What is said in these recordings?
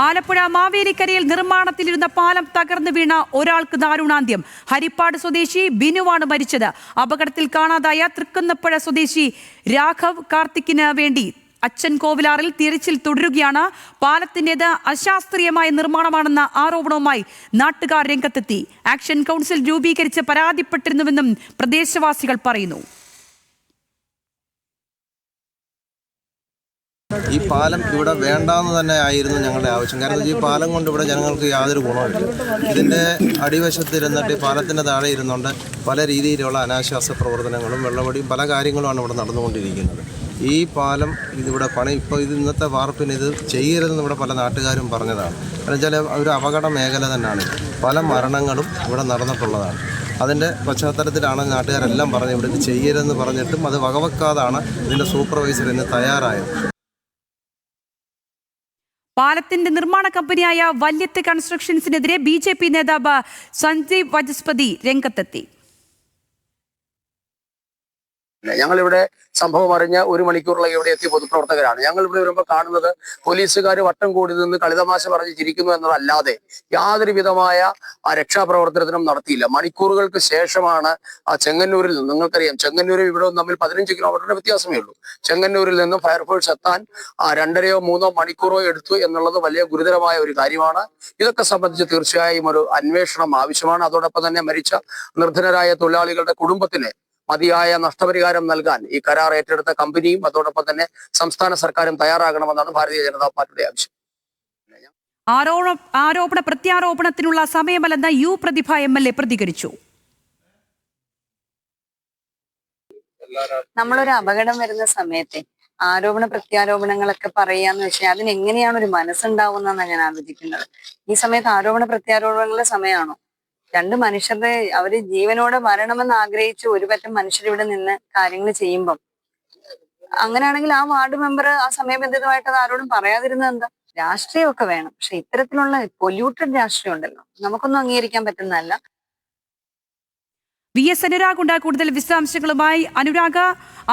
ആലപ്പുഴ മാവേലിക്കരയിൽ നിർമ്മാണത്തിലിരുന്ന പാലം തകർന്നു വീണ ഒരാൾക്ക് ദാരുണാന്ത്യം. ഹരിപ്പാട് സ്വദേശി ബിനുവാണ് മരിച്ചത്. അപകടത്തിൽ കാണാതായ തൃക്കുന്നപ്പുഴ സ്വദേശി രാഘവ് കാർത്തിക്കിന് വേണ്ടി അച്ഛൻ കോവിലാറിൽ തിരച്ചിൽ തുടരുകയാണ്. പാലത്തിന്റേത് അശാസ്ത്രീയമായ നിർമ്മാണമാണെന്ന ആരോപണവുമായി നാട്ടുകാർ രംഗത്തെത്തി. ആക്ഷൻ കൗൺസിൽ രൂപീകരിച്ച് പരാതിപ്പെട്ടിരുന്നുവെന്നും പ്രദേശവാസികൾ പറയുന്നു. ഈ പാലം ഇവിടെ വേണ്ടാന്ന് തന്നെ ആയിരുന്നു ഞങ്ങളുടെ ആവശ്യം. കാരണം ഈ പാലം കൊണ്ട് ഇവിടെ ജനങ്ങൾക്ക് യാതൊരു ഗുണമില്ല. ഇതിൻ്റെ അടിവശത്തിരുന്നിട്ട് പാലത്തിൻ്റെ താഴെ ഇരുന്നുകൊണ്ട് പല രീതിയിലുള്ള അനാശാസ്യ പ്രവർത്തനങ്ങളും വെള്ളമടിയും പല കാര്യങ്ങളുമാണ് ഇവിടെ നടന്നുകൊണ്ടിരിക്കുന്നത്. ഈ പാലം ഇതിവിടെ ഇപ്പോൾ ഇന്നത്തെ വാർപ്പിന് ഇത് ചെയ്യരുതെന്ന് ഇവിടെ പല നാട്ടുകാരും പറഞ്ഞതാണ്. കാരണം വെച്ചാൽ ഒരു അപകട മേഖല തന്നെയാണ്. പല മരണങ്ങളും ഇവിടെ നടന്നിട്ടുള്ളതാണ്. അതിൻ്റെ പശ്ചാത്തലത്തിലാണ് നാട്ടുകാരെല്ലാം പറഞ്ഞത് ഇവിടെ ഇത് ചെയ്യരുതെന്ന് പറഞ്ഞിട്ടും അത് വകവെക്കാതാണ് ഇതിൻ്റെ സൂപ്പർവൈസർ ഇന്ന് തയ്യാറായത്. പാലത്തിന്റെ നിർമ്മാണ കമ്പനിയായ വല്യത്ത് കൺസ്ട്രക്ഷൻസിനെതിരെ BJP നേതാവ് സഞ്ജീവ് വചസ്പതി രംഗത്തെത്തി. ഞങ്ങളിവിടെ സംഭവം അറിഞ്ഞ 1 മണിക്കൂറിലേക്ക് ഇവിടെ എത്തിയ പൊതുപ്രവർത്തകരാണ്. ഞങ്ങൾ ഇവിടെ വരുമ്പോൾ കാണുന്നത് പോലീസുകാർ വട്ടം കൂടി നിന്ന് കളിതമാശ പറഞ്ഞ് ചിരിക്കുന്നു എന്നതല്ലാതെ യാതൊരു വിധമായ രക്ഷാപ്രവർത്തനത്തിനും നടത്തിയില്ല. മണിക്കൂറുകൾക്ക് ശേഷമാണ് ചെങ്ങന്നൂരിൽ നിന്ന്, നിങ്ങൾക്കറിയാം ചെങ്ങന്നൂരും ഇവിടെ തമ്മിൽ 15 കിലോമീറ്ററിന്റെ വ്യത്യാസമേ ഉള്ളൂ. ചെങ്ങന്നൂരിൽ നിന്നും ഫയർഫോഴ്സ് എത്താൻ 2.5 3 മണിക്കൂറോ എടുത്തു എന്നുള്ളത് വലിയ ഗുരുതരമായ ഒരു കാര്യമാണ്. ഇതൊക്കെ സംബന്ധിച്ച് തീർച്ചയായും ഒരു അന്വേഷണം ആവശ്യമാണ്. അതോടൊപ്പം തന്നെ മരിച്ച നിർധനരായ തൊഴിലാളികളുടെ കുടുംബത്തിന് മതിയായ നഷ്ടപരിഹാരം നൽകാൻ ഈ കരാർ ഏറ്റെടുത്ത കമ്പനിയും അതോടൊപ്പം തന്നെ സംസ്ഥാന സർക്കാരും തയ്യാറാകണമെന്നാണ് ഭാരതീയ ജനതാ പാർട്ടിയുടെ ആവശ്യം. ആരോപണ പ്രത്യാരോപണത്തിനുള്ള സമയമല്ലെന്ന് പ്രതിഭ MLA പ്രതികരിച്ചു. നമ്മളൊരു അപകടം വരുന്ന സമയത്തെ ആരോപണ പ്രത്യാരോപണങ്ങളൊക്കെ പറയാന്ന് വെച്ചാൽ അതിനെങ്ങനെയാണ് ഒരു മനസ്സുണ്ടാവുന്നതെന്നാണ് ഞാൻ ആലോചിക്കുന്നത്. ഈ സമയത്ത് ആരോപണ പ്രത്യാരോപണങ്ങളുടെ സമയമാണോ? 2 മനുഷ്യരുടെ അവര് ജീവനോടെ മരണമെന്ന് ആഗ്രഹിച്ച് ഒരു പറ്റം മനുഷ്യരിവിടെ നിന്ന് കാര്യങ്ങൾ ചെയ്യുമ്പം അങ്ങനെയാണെങ്കിൽ ആ വാർഡ് മെമ്പർ ആ സമയബന്ധിതമായിട്ട് അത് ആരോടും പറയാതിരുന്നത് എന്താ? രാഷ്ട്രീയമൊക്കെ വേണം, പക്ഷെ ഇത്തരത്തിലുള്ള പൊല്യൂട്ടഡ് രാഷ്ട്രീയം ഉണ്ടല്ലോ, നമുക്കൊന്നും അംഗീകരിക്കാൻ പറ്റുന്നതല്ല. VS അനുരാഗ് ഉണ്ട് കൂടുതൽ വിശദാംശങ്ങളുമായി. അനുരാഗ്,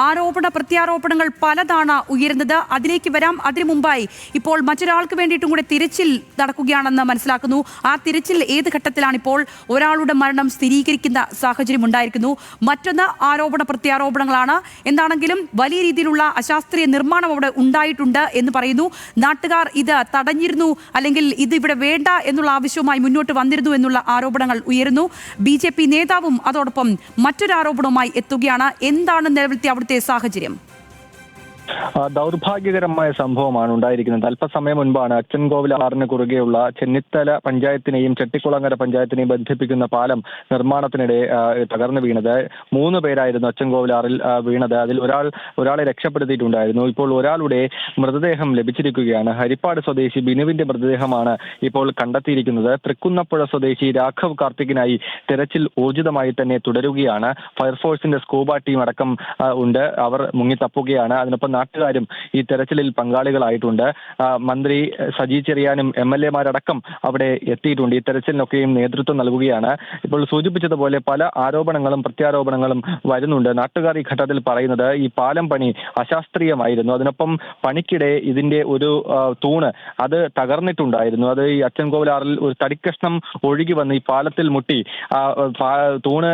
ആരോപണ പ്രത്യാരോപണങ്ങൾ പലതാണ് ഉയരുന്നത്. അതിലേക്ക് വരാം. അതിനു മുമ്പായി ഇപ്പോൾ മറ്റൊരാൾക്ക് വേണ്ടിയിട്ടും കൂടെ തിരച്ചിൽ നടക്കുകയാണെന്ന് മനസ്സിലാക്കുന്നു. ആ തിരച്ചിൽ ഏത് ഘട്ടത്തിലാണ്? ഇപ്പോൾ ഒരാളുടെ മരണം സ്ഥിരീകരിക്കുന്ന സാഹചര്യം ഉണ്ടായിരിക്കുന്നു. മറ്റൊന്ന് ആരോപണ പ്രത്യാരോപണങ്ങളാണ്. എന്താണെങ്കിലും വലിയ രീതിയിലുള്ള അശാസ്ത്രീയ നിർമ്മാണം അവിടെ ഉണ്ടായിട്ടുണ്ട് എന്ന് പറയുന്നു. നാട്ടുകാർ ഇത് തടഞ്ഞിരുന്നു, അല്ലെങ്കിൽ ഇത് ഇവിടെ വേണ്ട എന്നുള്ള ആവശ്യവുമായി മുന്നോട്ട് വന്നിരുന്നു എന്നുള്ള ആരോപണങ്ങൾ ഉയരുന്നു. BJP നേതാവും അതോടൊപ്പം മറ്റൊരു ആരോപണവുമായി എത്തുകയാണ്. എന്താണ് നിലവിലത്തെ അവിടുത്തെ സാഹചര്യം? ദൗർഭാഗ്യകരമായ സംഭവമാണ് ഉണ്ടായിരിക്കുന്നത്. അല്പസമയം മുൻപാണ് അച്ചൻകോവിലാറിന് കുറുകെയുള്ള ചെന്നിത്തല പഞ്ചായത്തിനെയും ചെട്ടിക്കുളങ്ങര പഞ്ചായത്തിനെയും ബന്ധിപ്പിക്കുന്ന പാലം നിർമ്മാണത്തിനിടെ തകർന്നു വീണത്. 3 പേരായിരുന്നു അച്ചൻകോവിലാറിൽ വീണത്. അതിൽ ഒരാളെ രക്ഷപ്പെടുത്തിയിട്ടുണ്ടായിരുന്നു. ഇപ്പോൾ ഒരാളുടെ മൃതദേഹം ലഭിച്ചിരിക്കുകയാണ്. ഹരിപ്പാട് സ്വദേശി ബിനുവിന്റെ മൃതദേഹമാണ് ഇപ്പോൾ കണ്ടെത്തിയിരിക്കുന്നത്. തൃക്കുന്നപ്പുഴ സ്വദേശി രാഘവ് കാർത്തിക്കിനായി തെരച്ചിൽ ഊർജിതമായി തന്നെ തുടരുകയാണ്. ഫയർഫോഴ്സിന്റെ സ്കൂബ ടീം അടക്കം ഉണ്ട്. അവർ മുങ്ങിത്തപ്പുകയാണ്. അതിനൊപ്പം നാട്ടുകാരും ഈ തെരച്ചിലിൽ പങ്കാളികളായിട്ടുണ്ട്. മന്ത്രി സജി ചെറിയാനും MLA മാരടക്കം അവിടെ എത്തിയിട്ടുണ്ട്. ഈ തെരച്ചിലിനൊക്കെയും നേതൃത്വം നൽകുകയാണ്. ഇപ്പോൾ സൂചിപ്പിച്ചതുപോലെ പല ആരോപണങ്ങളും പ്രത്യാരോപണങ്ങളും വരുന്നുണ്ട്. നാട്ടുകാർ ഈ ഘട്ടത്തിൽ പറയുന്നത് ഈ പാലം പണി അശാസ്ത്രീയമായിരുന്നു. അതിനൊപ്പം പണിക്കിടെ ഇതിന്റെ ഒരു തൂണ് അത് തകർന്നിട്ടുണ്ടായിരുന്നു. അത് ഈ അച്ചൻകോവിലാറിൽ ഒരു തടിക്കഷ്ണം ഒഴുകി വന്ന് ഈ പാലത്തിൽ മുട്ടി തൂണ്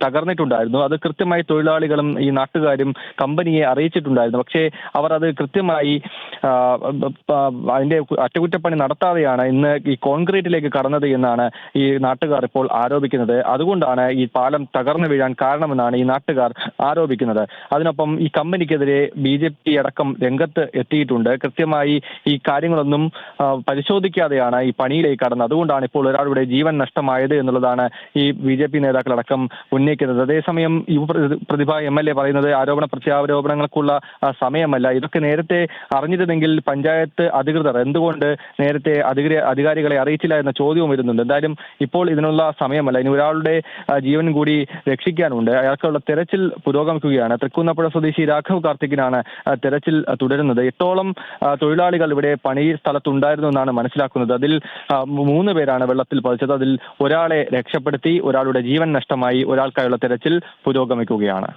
തകർന്നിട്ടുണ്ടായിരുന്നു. അത് കൃത്യമായി തൊഴിലാളികളും ഈ നാട്ടുകാരും കമ്പനിയെ അറിയിച്ചിട്ടുണ്ടായിരുന്നു. പക്ഷേ അവർ അത് കൃത്യമായി അതിന്റെ അറ്റകുറ്റപ്പണി നടത്താതെയാണ് ഇന്ന് ഈ കോൺക്രീറ്റിലേക്ക് കടന്നത് എന്നാണ് ഈ നാട്ടുകാർ ഇപ്പോൾ ആരോപിക്കുന്നത്. അതുകൊണ്ടാണ് ഈ പാലം തകർന്നു വീഴാൻ കാരണമെന്നാണ് ഈ നാട്ടുകാർ ആരോപിക്കുന്നത്. അതിനൊപ്പം ഈ കമ്പനിക്കെതിരെ BJP അടക്കം രംഗത്ത് എത്തിയിട്ടുണ്ട്. കൃത്യമായി ഈ കാര്യങ്ങളൊന്നും പരിശോധിക്കാതെയാണ് ഈ പണിയിലേക്ക് കടന്നത്. അതുകൊണ്ടാണ് ഇപ്പോൾ ഒരാളുടെ ജീവൻ നഷ്ടമായത് എന്നുള്ളതാണ് ഈ BJP നേതാക്കളടക്കം ഉന്നയിക്കുന്നത്. അതേസമയം പ്രതിഭ MLA പറയുന്നത് ആരോപണ പ്രത്യാരോപണങ്ങൾക്കുള്ള സമയമല്ല. ഇതൊക്കെ നേരത്തെ അറിഞ്ഞിരുന്നെങ്കിൽ പഞ്ചായത്ത് അധികൃതർ എന്തുകൊണ്ട് നേരത്തെ അധികാരികളെ അറിയിച്ചില്ല എന്ന ചോദ്യവും വരുന്നുണ്ട്. എന്തായാലും ഇപ്പോൾ ഇതിനുള്ള സമയമല്ല. ഇനി ഒരാളുടെ ജീവൻ കൂടി രക്ഷിക്കാനുണ്ട്. അയാൾക്കുള്ള തെരച്ചിൽ പുരോഗമിക്കുകയാണ്. തൃക്കുന്നപ്പുഴ സ്വദേശി രാഘവ് കാർത്തിക്കിനാണ് തെരച്ചിൽ തുടരുന്നത്. 8ഓളം തൊഴിലാളികൾ ഇവിടെ പണി സ്ഥലത്തുണ്ടായിരുന്നു എന്നാണ് മനസ്സിലാക്കുന്നത്. അതിൽ 3 പേരാണ് വെള്ളത്തിൽ പതിച്ചത്. അതിൽ ഒരാളെ രക്ഷപ്പെടുത്തി. ഒരാളുടെ ജീവൻ നഷ്ടമായി. ഒരാൾക്കായുള്ള തെരച്ചിൽ പുരോഗമിക്കുകയാണ്.